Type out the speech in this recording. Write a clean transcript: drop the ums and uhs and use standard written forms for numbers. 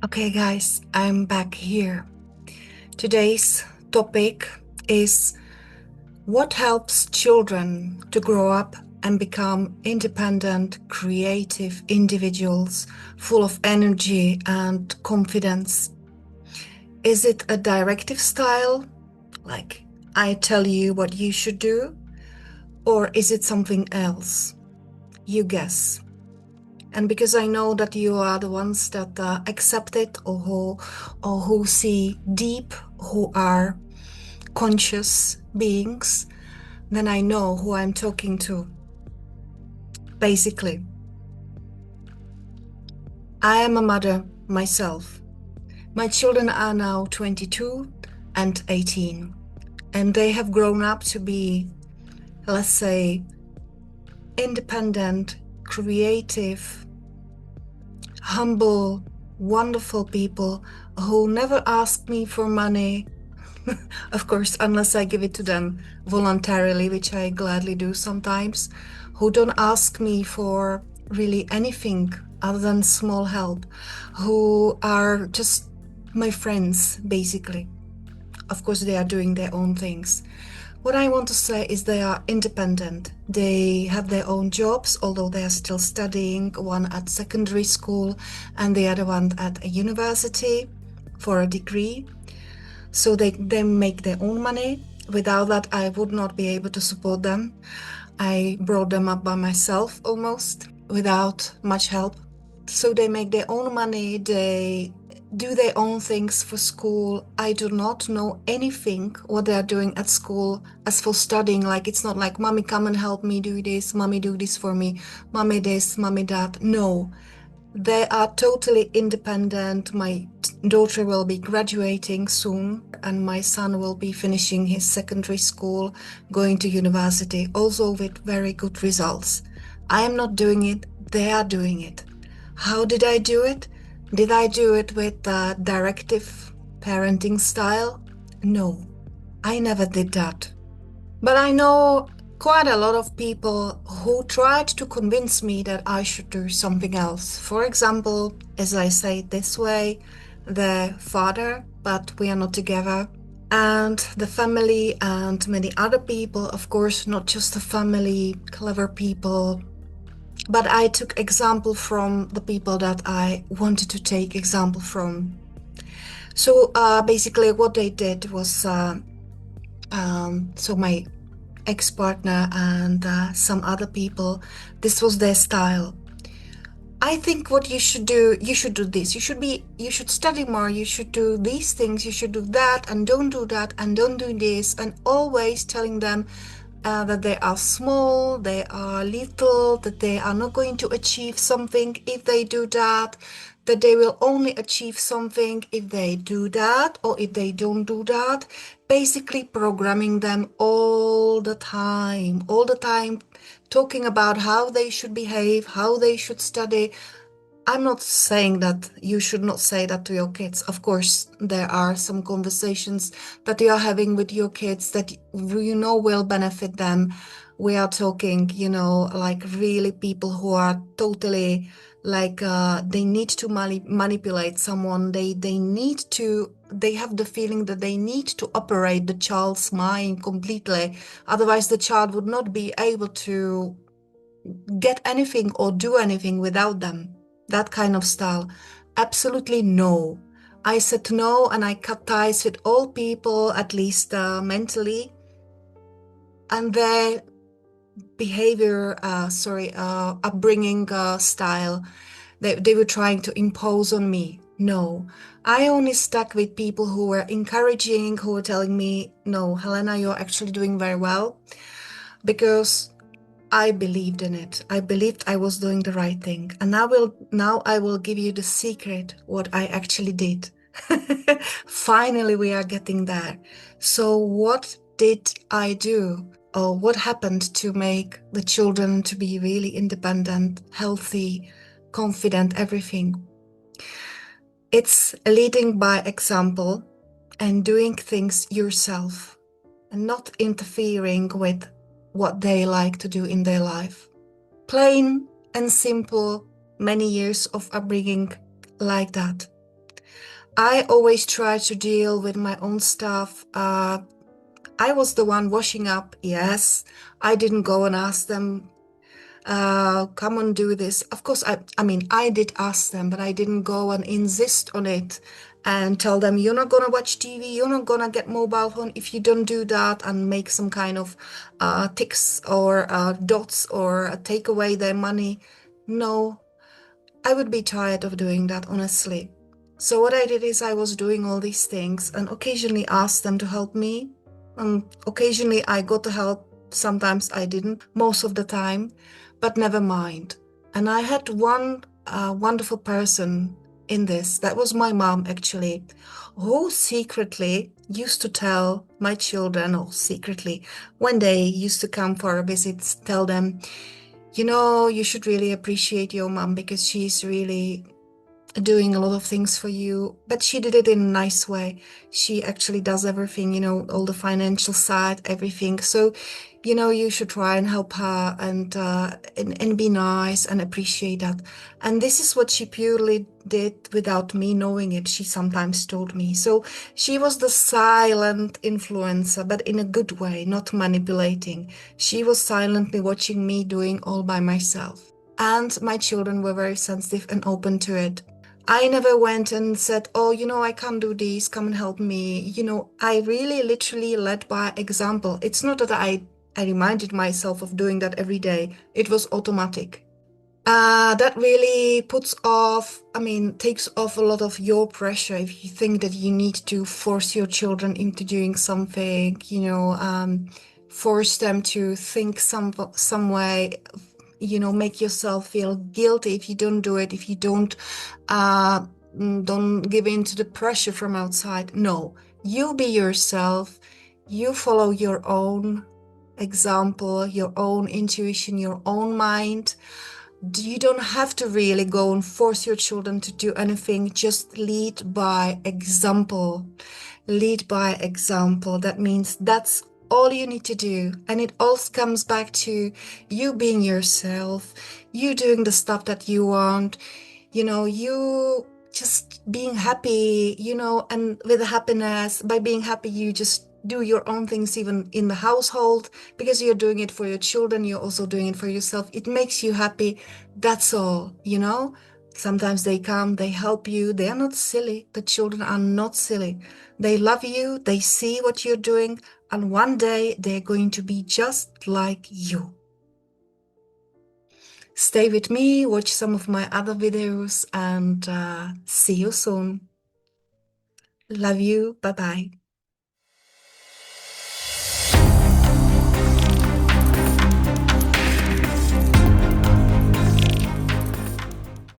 Okay, guys, I'm back here. Today's topic is what helps children to grow up and become independent, creative individuals full of energy and confidence. Is it a directive style, like I tell you what you should do, or is it something else? You guess. And because I know that you are the ones that accept it or who see deep, who are conscious beings, then I know who I'm talking to. Basically, I am a mother myself. My children are now 22 and 18, and they have grown up to be, let's say, independent, creative, humble, wonderful people who never ask me for money, of course, unless I give it to them voluntarily, which I gladly do sometimes, who don't ask me for really anything other than small help, who are just my friends, basically. Of course, they are doing their own things. What I want to say is they are independent. They have their own jobs, although they are still studying, one at secondary school and the other one at a university for a degree. So they make their own money. Without that, I would not be able to support them. I brought them up by myself almost, without much help. So they make their own money, they do their own things for school. I do not know anything what they are doing at school as for studying. Like, it's not like, mommy, come and help me do this, mommy, do this for me, mommy this, mommy that. No, they are totally independent. My daughter will be graduating soon, and my son will be finishing his secondary school, going to university, also with very good results. I am not doing it, they are doing it. How did I do it? Did I do it with a directive parenting style? No, I never did that. But I know quite a lot of people who tried to convince me that I should do something else. For example, as I say it this way, the father, but we are not together, and the family and many other people, of course, not just the family, clever people. But I took example from the people that I wanted to take example from. So basically what they did was, so my ex-partner and some other people, this was their style. I think what you should do this, you should study more, you should do these things, you should do that, and don't do that, and don't do this, and always telling them that they are small, they are little, that they are not going to achieve something if they do that they will only achieve something if they do that or if they don't do that. Basically programming them all the time, talking about how they should behave, how they should study. I'm not saying that you should not say that to your kids. Of course, there are some conversations that you are having with your kids that you know will benefit them. We are talking, like really people who are totally like they need to manipulate someone. They have the feeling that they need to operate the child's mind completely. Otherwise, the child would not be able to get anything or do anything without them. That kind of style. Absolutely no. I said no, and I cut ties with all people, at least mentally. And their behavior, upbringing style, they were trying to impose on me. No, I only stuck with people who were encouraging, who were telling me, no, Helena, you're actually doing very well, because I believed in it. I believed I was doing the right thing. And now I will give you the secret, what I actually did. Finally, we are getting there. So what did I do? Or what happened to make the children to be really independent, healthy, confident, everything? It's leading by example and doing things yourself and not interfering with what they like to do in their life. Plain and simple, many years of upbringing like that. I always try to deal with my own stuff. I was the one washing up, yes. I didn't go and ask them, come and do this. Of course, I mean, I did ask them, but I didn't go and insist on it and tell them, you're not gonna watch TV, you're not gonna get mobile phone if you don't do that, and make some kind of ticks or dots or take away their money. No, I would be tired of doing that, honestly. So what I did is I was doing all these things and occasionally asked them to help me. Occasionally I got the help, sometimes I didn't, most of the time, but never mind. And I had one wonderful person in this, that was my mom actually, who secretly used to tell my children, or secretly, when they used to come for a visit, tell them, you know, you should really appreciate your mom because she's really doing a lot of things for you. But she did it in a nice way. She actually does everything, you know, all the financial side, everything. So, you know, you should try and help her and be nice and appreciate that. And this is what she purely did without me knowing it. She sometimes told me. So she was the silent influencer, but in a good way, not manipulating. She was silently watching me doing all by myself. And my children were very sensitive and open to it. I never went and said, oh, you know, I can't do this, come and help me. You know, I really literally led by example. It's not that I reminded myself of doing that every day. It was automatic. That really puts off, I mean, takes off a lot of your pressure if you think that you need to force your children into doing something, you know, force them to think some way, you know, make yourself feel guilty if you don't do it, if you don't give in to the pressure from outside. No, you be yourself, you follow your own example, your own intuition, your own mind. You don't have to really go and force your children to do anything. Just lead by example. Lead by example. That means that's all you need to do. And it all comes back to you being yourself, you doing the stuff that you want, you know, you just being happy, you know, and with happiness, by being happy, you just do your own things even in the household, because you're doing it for your children, you're also doing it for yourself. It makes you happy. That's all, you know. Sometimes they come, they help you. They are not silly. The children are not silly. They love you, they see what you're doing, and one day they're going to be just like you. Stay with me, watch some of my other videos, and see you soon. Love you. Bye-bye.